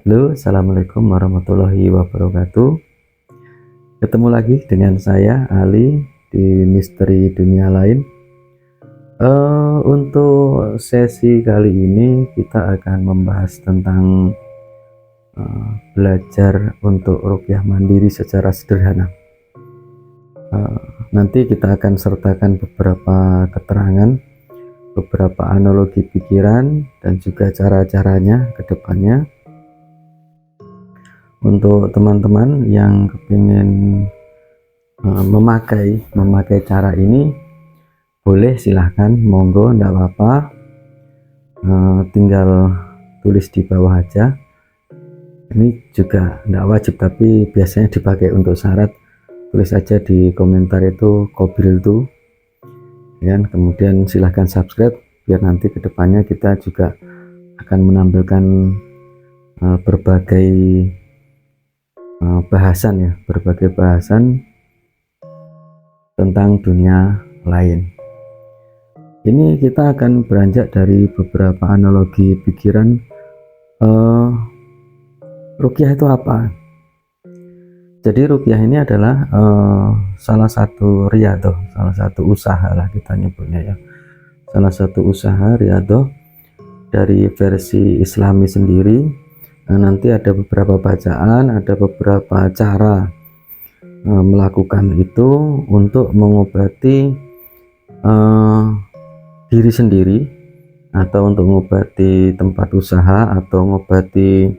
Halo, assalamualaikum warahmatullahi wabarakatuh. Ketemu lagi dengan saya Ali di Misteri Dunia Lain. Untuk sesi kali ini kita akan membahas tentang belajar untuk ruqyah mandiri secara sederhana. Nanti kita akan sertakan beberapa keterangan, beberapa analogi pikiran, dan juga cara-caranya ke depannya. Untuk teman-teman yang kepingin memakai cara ini, boleh silahkan, monggo, enggak apa-apa, tinggal tulis di bawah aja. Ini juga enggak wajib, tapi biasanya dipakai untuk syarat. Tulis aja di komentar itu Qobil tuh, dan kemudian silahkan subscribe biar nanti kedepannya kita juga akan menampilkan berbagai berbagai bahasan tentang dunia lain. Ini kita akan beranjak dari beberapa analogi pikiran. Ruqyah itu apa? Jadi ruqyah ini adalah salah satu riyadhah, salah satu usaha lah kita nyebutnya ya, salah satu usaha riyadhah dari versi Islami sendiri. Nanti ada beberapa bacaan, ada beberapa cara melakukan itu untuk mengobati diri sendiri, atau untuk mengobati tempat usaha, atau mengobati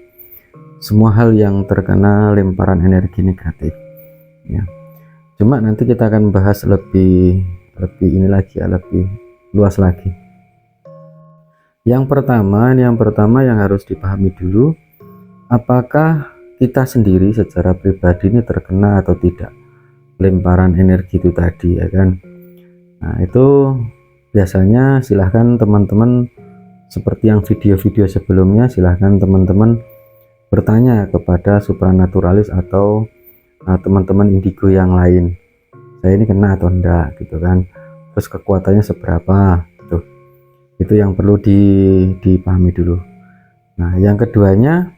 semua hal yang terkena lemparan energi negatif ya. Cuma nanti kita akan bahas lebih ini lagi ya, lebih luas lagi. Yang pertama yang harus dipahami dulu, apakah kita sendiri secara pribadi ini terkena atau tidak lemparan energi itu tadi ya kan. Nah itu biasanya silahkan teman-teman, seperti yang video-video sebelumnya, silahkan teman-teman bertanya kepada supranaturalis atau teman-teman indigo yang lain, saya ini kena atau enggak gitu kan, terus kekuatannya seberapa, itu yang perlu dipahami dulu. Nah yang keduanya,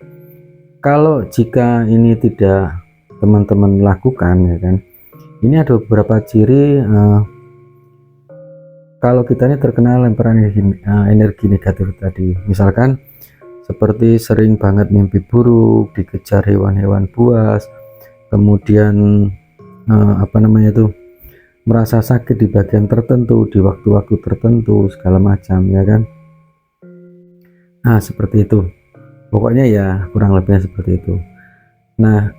kalau jika ini tidak teman-teman lakukan ya kan, ini ada beberapa ciri kalau kita ini terkena lemparan energi negatif tadi. Misalkan seperti sering banget mimpi buruk, dikejar hewan-hewan buas, kemudian merasa sakit di bagian tertentu, di waktu-waktu tertentu, segala macam ya kan. Nah seperti itu, pokoknya ya kurang lebihnya seperti itu. Nah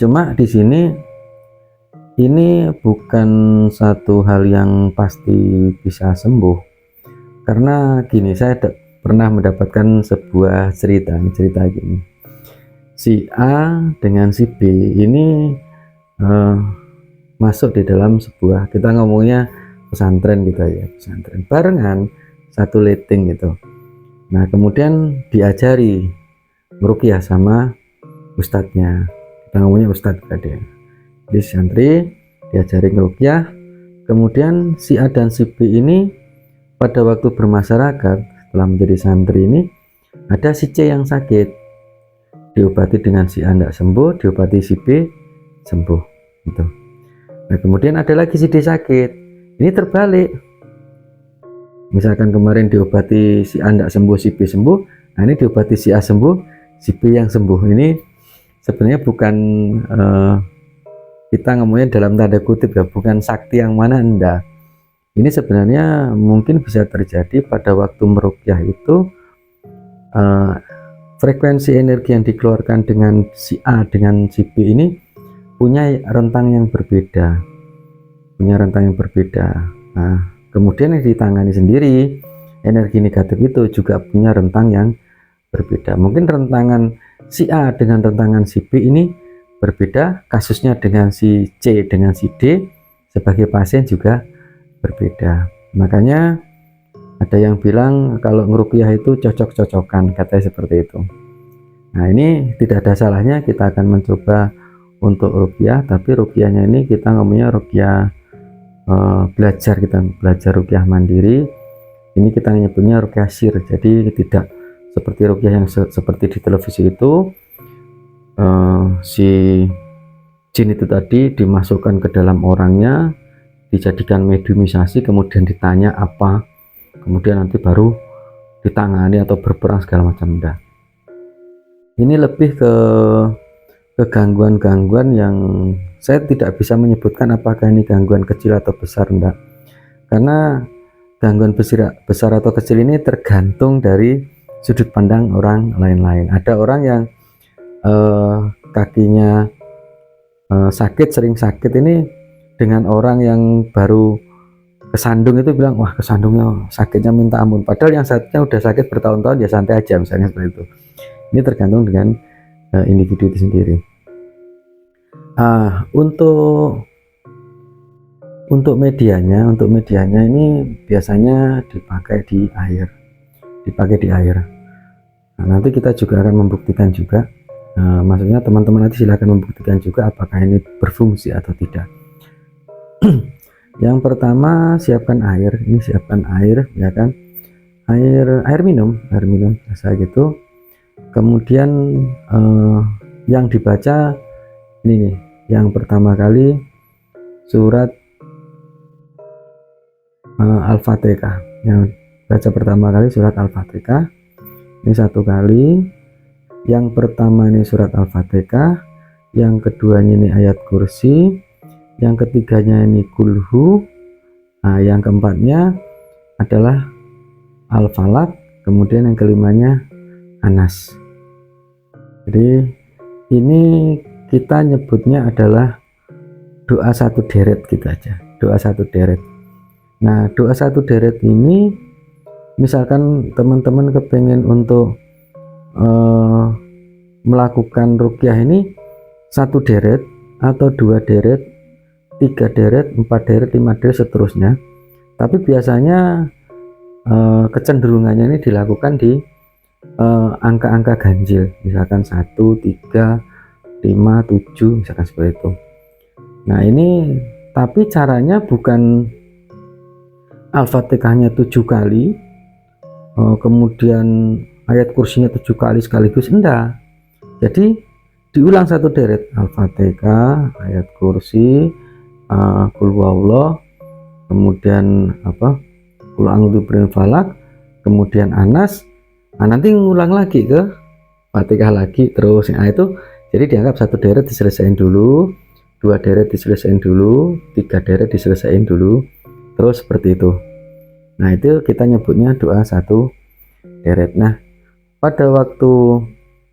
cuma di sini ini bukan satu hal yang pasti bisa sembuh, karena gini, saya pernah mendapatkan sebuah cerita gini. Si A dengan si B ini masuk di dalam sebuah, kita ngomongnya pesantren gitu ya, pesantren barengan, satu letting gitu. Nah kemudian diajari meruqyah sama ustadznya, kita ngomongnya ustadz tadi. Di santri diajari meruqyah, kemudian si A dan si B ini pada waktu bermasyarakat setelah menjadi santri ini, ada si C yang sakit, diobati dengan si A tidak sembuh, diobati si B sembuh gitu. Nah kemudian ada lagi si D sakit, ini terbalik, misalkan kemarin diobati si A tidak sembuh, si B sembuh, nah ini diobati si A sembuh, si B yang sembuh. Ini sebenarnya bukan kita ngomongnya dalam tanda kutip ya, bukan sakti yang mana, enggak. Ini sebenarnya mungkin bisa terjadi pada waktu meruqyah itu, frekuensi energi yang dikeluarkan dengan si A dengan si B ini punya rentang yang berbeda, Nah kemudian yang ditangani sendiri energi negatif itu juga punya rentang yang berbeda. Mungkin rentangan si A dengan rentangan si B ini berbeda, kasusnya dengan si C dengan si D sebagai pasien juga berbeda. Makanya ada yang bilang kalau ngeruqyah itu cocok-cocokan, katanya seperti itu. Nah ini tidak ada salahnya kita akan mencoba untuk ruqyah, tapi ruqyahnya ini kita ngomongnya ruqyah kita belajar ruqyah mandiri. Ini kita nyebutnya ruqyah syir, jadi tidak seperti ruqyah yang seperti di televisi itu, si jin itu tadi dimasukkan ke dalam orangnya, dijadikan mediumisasi, kemudian ditanya apa, kemudian nanti baru ditangani atau berperang segala macam. Enggak, ini lebih ke gangguan-gangguan yang saya tidak bisa menyebutkan apakah ini gangguan kecil atau besar. Enggak, karena gangguan besar atau kecil ini tergantung dari sudut pandang orang lain-lain. Ada orang yang kakinya sakit, sering sakit ini, dengan orang yang baru kesandung itu bilang, wah kesandungnya sakitnya minta ampun, padahal yang satunya udah sakit bertahun-tahun, ya santai aja, misalnya seperti itu. Ini tergantung dengan individu itu sendiri. Untuk medianya ini biasanya dipakai di air, Nah, nanti kita juga akan membuktikan juga, maksudnya teman-teman nanti silahkan membuktikan juga apakah ini berfungsi atau tidak. Yang pertama, siapkan air. Ini siapkan air, ya kan, air minum biasa gitu. Kemudian yang dibaca ini nih, yang pertama kali surat Al-Fatihah. Yang baca pertama kali surat Al-Fatihah ini satu kali. Yang pertama ini surat Al-Fatihah, yang keduanya ini ayat kursi, yang ketiganya ini kulhu, nah yang keempatnya adalah Al-Falaq, kemudian yang kelimanya Anas. Jadi ini kita nyebutnya adalah doa satu deret gitu aja, doa satu deret. Nah, doa satu deret ini, misalkan teman-teman kepengen untuk melakukan ruqyah ini satu deret atau dua deret, 3 deret, 4 deret, 5 deret, seterusnya. Tapi biasanya kecenderungannya ini dilakukan di angka-angka ganjil, misalkan 1, 3, 5, 7, misalkan seperti itu. Nah ini, tapi caranya bukan Al-Fatihahnya 7 kali, kemudian ayat kursinya 7 kali sekaligus, enggak. Jadi diulang satu deret, Al-Fatihah, ayat kursi, Qul huwallah, kemudian Qul a'udzu birabbil falaq, kemudian Anas. Nah, nanti ngulang lagi ke Fatihah lagi terus. Nah itu jadi dianggap satu deret diselesaikan dulu, 2 deret diselesaikan dulu, 3 deret diselesaikan dulu, terus seperti itu. Nah itu kita nyebutnya doa satu deret. Nah pada waktu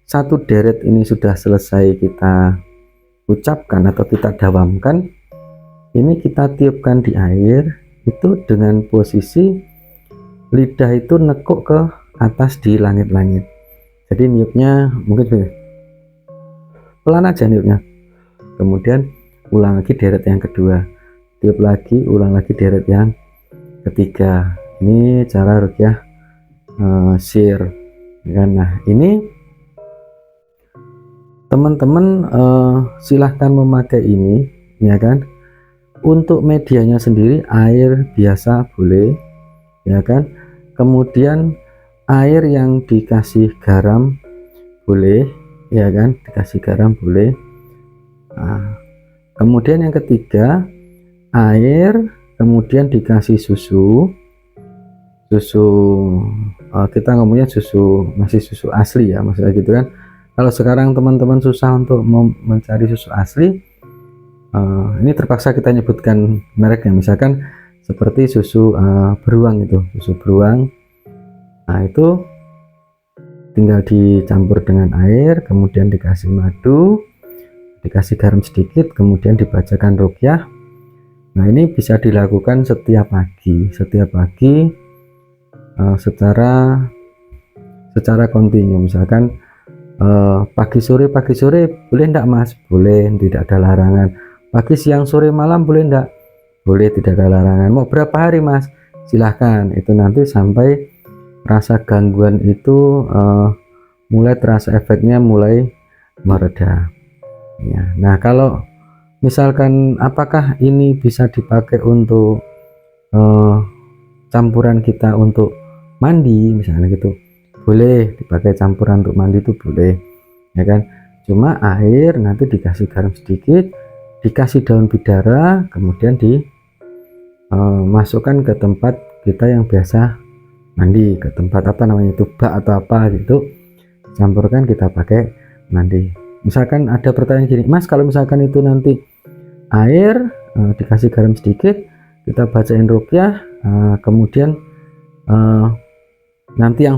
satu deret ini sudah selesai kita ucapkan atau kita dawamkan, ini kita tiupkan di air itu dengan posisi lidah itu nekuk ke atas di langit-langit. Jadi niupnya mungkin pelan aja niupnya, kemudian ulang lagi deret yang kedua, tiup lagi, ulang lagi deret yang ketiga. Ini cara ruqyah sir, kan? Nah ini teman-teman silahkan memakai ini, ya kan. Untuk medianya sendiri air biasa boleh, ya kan. Kemudian air yang dikasih garam boleh, ya kan, dikasih garam boleh. Nah, kemudian yang ketiga air, kemudian dikasih susu, kita ngomongnya susu, masih susu asli ya, maksudnya gitu kan. Kalau sekarang teman-teman susah untuk mencari susu asli, ini terpaksa kita nyebutkan mereknya, misalkan seperti susu beruang itu, susu beruang. Nah itu tinggal dicampur dengan air, kemudian dikasih madu, dikasih garam sedikit, kemudian dibacakan ruqyah. Nah ini bisa dilakukan setiap pagi secara kontinu. Misalkan pagi sore boleh enggak mas? Boleh, tidak ada larangan. Pagi, siang, sore, malam boleh enggak? Boleh, tidak ada larangan. Mau berapa hari mas? Silahkan. Itu nanti sampai rasa gangguan itu mulai terasa, efeknya mulai mereda ya. Nah kalau misalkan apakah ini bisa dipakai untuk campuran kita untuk mandi misalnya gitu, boleh dipakai campuran untuk mandi itu boleh, ya kan. Cuma air nanti dikasih garam sedikit, dikasih daun bidara, kemudian dimasukkan ke tempat kita yang biasa mandi, ke tempat apa namanya itu, bak atau apa gitu, campurkan kita pakai mandi. Misalkan ada pertanyaan gini, Mas, kalau misalkan itu nanti air dikasih garam sedikit, kita bacain ruqyah, kemudian nanti yang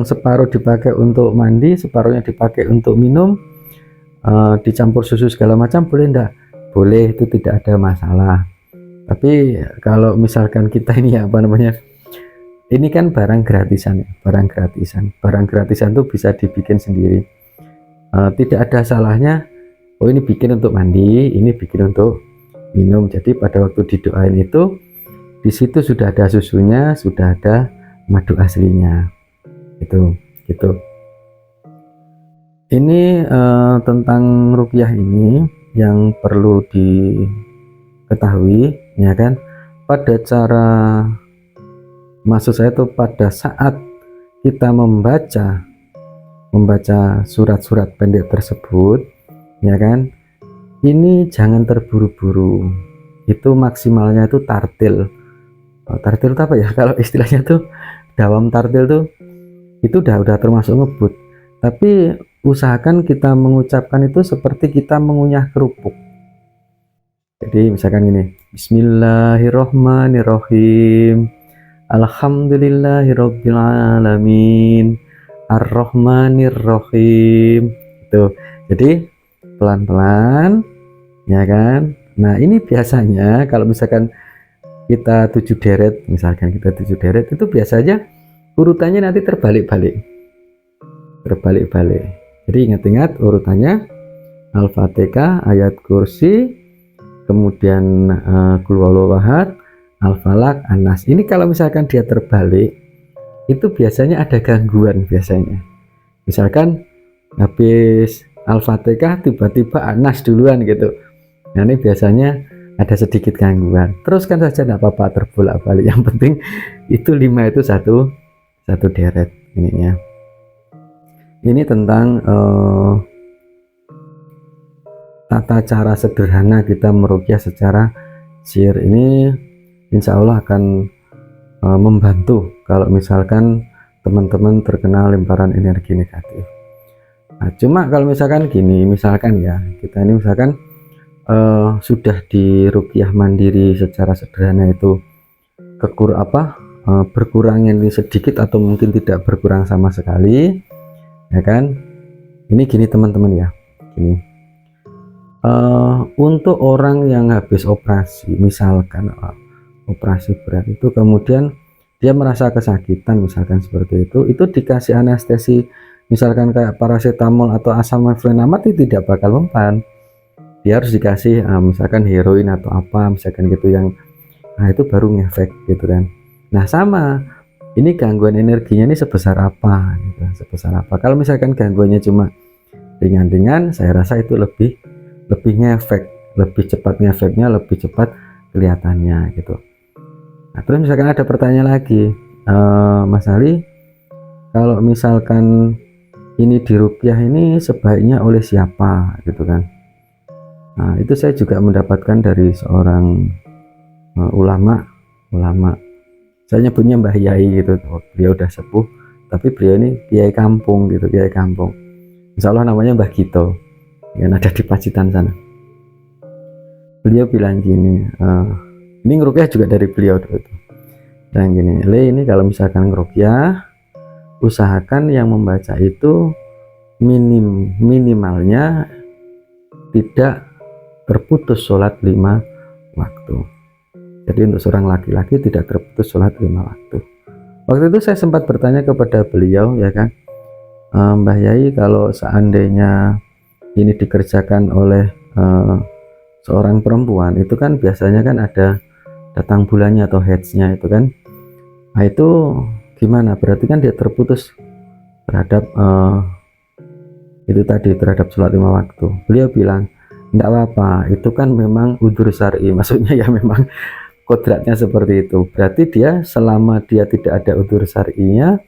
separuh dipakai untuk mandi, separuhnya dipakai untuk minum, dicampur susu segala macam, boleh enggak? Boleh, itu tidak ada masalah. Tapi kalau misalkan kita ini apa namanya, ini kan barang gratisan ya, barang gratisan tuh bisa dibikin sendiri, tidak ada salahnya. Oh, ini bikin untuk mandi, ini bikin untuk minum. Jadi pada waktu didoain itu, di situ sudah ada susunya, sudah ada madu aslinya, itu gitu. Ini tentang ruqyah ini yang perlu diketahui, ya kan. Pada cara, maksud saya tuh pada saat kita membaca surat-surat pendek tersebut, ya kan, ini jangan terburu-buru. Itu maksimalnya itu tartil. Tartil itu apa ya, kalau istilahnya tuh dawam tartil tuh, itu udah termasuk ngebut. Tapi usahakan kita mengucapkan itu seperti kita mengunyah kerupuk. Jadi misalkan gini, Bismillahirrohmanirrohim, Alhamdulillahirabbil alamin, Ar-Rahmanir-Rahim. Itu. Jadi pelan-pelan, ya kan. Nah, ini biasanya kalau misalkan kita 7 deret, misalkan kita 7 deret, itu biasanya urutannya nanti terbalik-balik. Jadi ingat-ingat urutannya: Al-Fatihah, ayat kursi, kemudian Qul huwallahu ahad, Al-Falaq, An-Nas. Ini kalau misalkan dia terbalik, itu biasanya ada gangguan biasanya. Misalkan habis Al-Fatihah tiba-tiba An-Nas duluan gitu. Nah, ini biasanya ada sedikit gangguan. Teruskan saja, tidak apa-apa, terbolak-balik. Yang penting itu 5 itu satu deret ini ya. Ini tentang tata cara sederhana kita meruqyah secara sihir. Ini insya Allah akan membantu kalau misalkan teman-teman terkena lemparan energi negatif. Nah, cuma kalau misalkan gini, misalkan ya, kita ini misalkan sudah diruqyah mandiri secara sederhana itu berkurangin sedikit atau mungkin tidak berkurang sama sekali, ya kan. Ini gini teman-teman ya, gini, untuk orang yang habis operasi, misalkan operasi berat itu, kemudian dia merasa kesakitan, misalkan seperti itu dikasih anestesi, misalkan kayak paracetamol atau asam meflenamat, itu tidak bakal mempan. Dia harus dikasih misalkan heroin atau apa, misalkan gitu, yang itu baru ngefek gitu kan. Nah, sama ini gangguan energinya ini sebesar apa gitu, kalau misalkan gangguannya cuma ringan-ringan, saya rasa itu lebih ngefek, lebih cepat ngefeknya, lebih cepat kelihatannya gitu. Nah, terus misalkan ada pertanyaan lagi, Mas Ali, kalau misalkan ini diruqyah ini sebaiknya oleh siapa gitu kan. Nah, itu saya juga mendapatkan dari seorang ulama, saya nyebutnya Mbah Yai gitu. Beliau udah sepuh, tapi beliau ini kiai kampung gitu, kiai kampung. Insya Allah namanya Mbah Gito, yang ada di Pacitan sana. Beliau bilang gini, ini ngeruqyah juga dari beliau itu. Dan gini, ini kalau misalkan ngeruqyah, usahakan yang membaca itu minimalnya tidak terputus sholat 5 waktu. Jadi untuk seorang laki-laki tidak terputus sholat 5 waktu. Waktu itu saya sempat bertanya kepada beliau, ya kan, Mbah Yai, kalau seandainya ini dikerjakan oleh seorang perempuan, itu kan biasanya kan ada datang bulannya atau headsnya itu kan. Nah, itu gimana? Berarti kan dia terputus terhadap itu tadi, terhadap sholat 5 waktu. Beliau bilang, enggak apa-apa, itu kan memang udzur syar'i, maksudnya ya memang kodratnya seperti itu. Berarti dia selama dia tidak ada udzur syar'inya,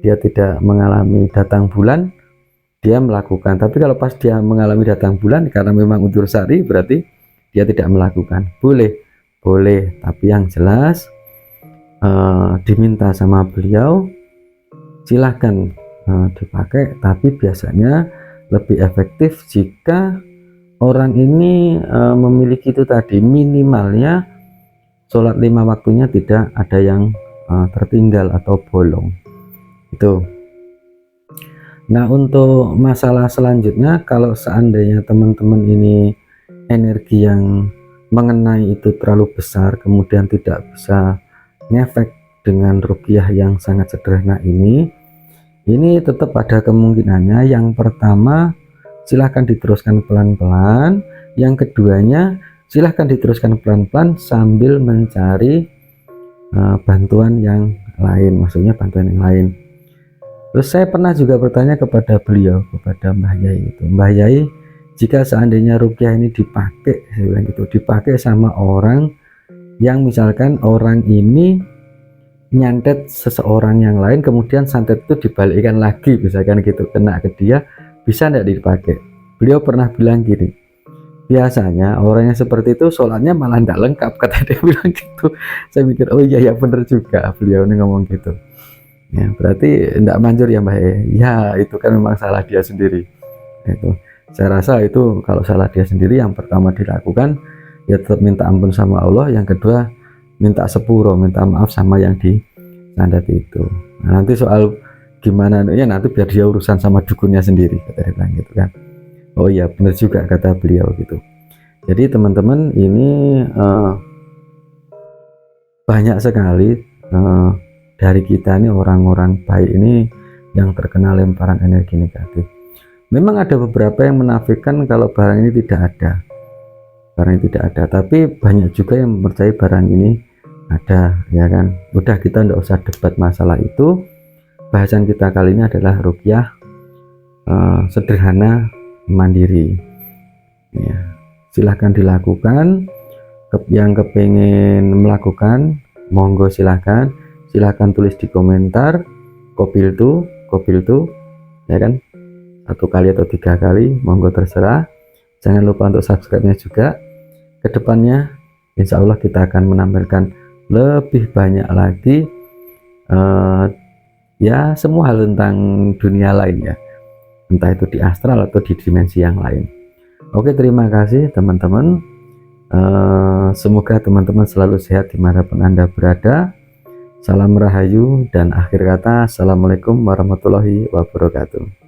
dia tidak mengalami datang bulan, dia melakukan. Tapi kalau pas dia mengalami datang bulan karena memang unsur syar'i, berarti dia tidak melakukan. Boleh, tapi yang jelas diminta sama beliau silahkan dipakai, tapi biasanya lebih efektif jika orang ini memiliki itu tadi, minimalnya sholat 5 waktunya tidak ada yang tertinggal atau bolong itu. Nah, untuk masalah selanjutnya, kalau seandainya teman-teman ini energi yang mengenai itu terlalu besar, kemudian tidak bisa ngefek dengan ruqyah yang sangat sederhana ini tetap ada kemungkinannya. Yang pertama, silahkan diteruskan pelan-pelan. Yang keduanya, silahkan diteruskan pelan-pelan sambil mencari bantuan yang lain, maksudnya bantuan yang lain. Terus saya pernah juga bertanya kepada beliau, kepada Mbah Yai itu, Mbah Yai, jika seandainya ruqyah ini dipakai, saya bilang gitu, dipakai sama orang yang misalkan orang ini nyantet seseorang yang lain, kemudian santet itu dibalikkan lagi, misalkan gitu, kena ke dia, bisa tidak dipakai? Beliau pernah bilang gini, biasanya orang yang seperti itu sholatnya malah tidak lengkap, kata dia bilang gitu. Saya mikir, oh iya ya bener juga, beliau ini ngomong gitu. Ya, berarti tidak manjur ya Mbak. Ya, itu kan memang salah dia sendiri. Itu saya rasa itu kalau salah dia sendiri, yang pertama dilakukan ya tetap minta ampun sama Allah, yang kedua minta sepuro, minta maaf sama yang disandat itu. Nah, nanti soal gimana ya nanti biar dia urusan sama dukunnya sendiri, kata dia bilang gitu kan. Oh iya benar juga kata beliau gitu. Jadi teman-teman ini banyak sekali dari kita ini orang-orang baik ini yang terkena lemparan energi negatif. Memang ada beberapa yang menafikan kalau barang ini tidak ada, tapi banyak juga yang percaya barang ini ada, ya kan. Udah, kita tidak usah debat masalah itu. Bahasan kita kali ini adalah ruqyah sederhana mandiri. Ya, silahkan dilakukan. Yang kepengen melakukan, monggo silahkan tulis di komentar kopil tuh, ya kan, 1 kali atau 3 kali, monggo terserah. Jangan lupa untuk subscribe-nya juga. Kedepannya insya Allah kita akan menampilkan lebih banyak lagi ya semua hal tentang dunia lain ya, entah itu di astral atau di dimensi yang lain. Oke, terima kasih teman-teman. Semoga teman-teman selalu sehat dimanapun Anda berada. Salam rahayu, dan akhir kata, assalamualaikum warahmatullahi wabarakatuh.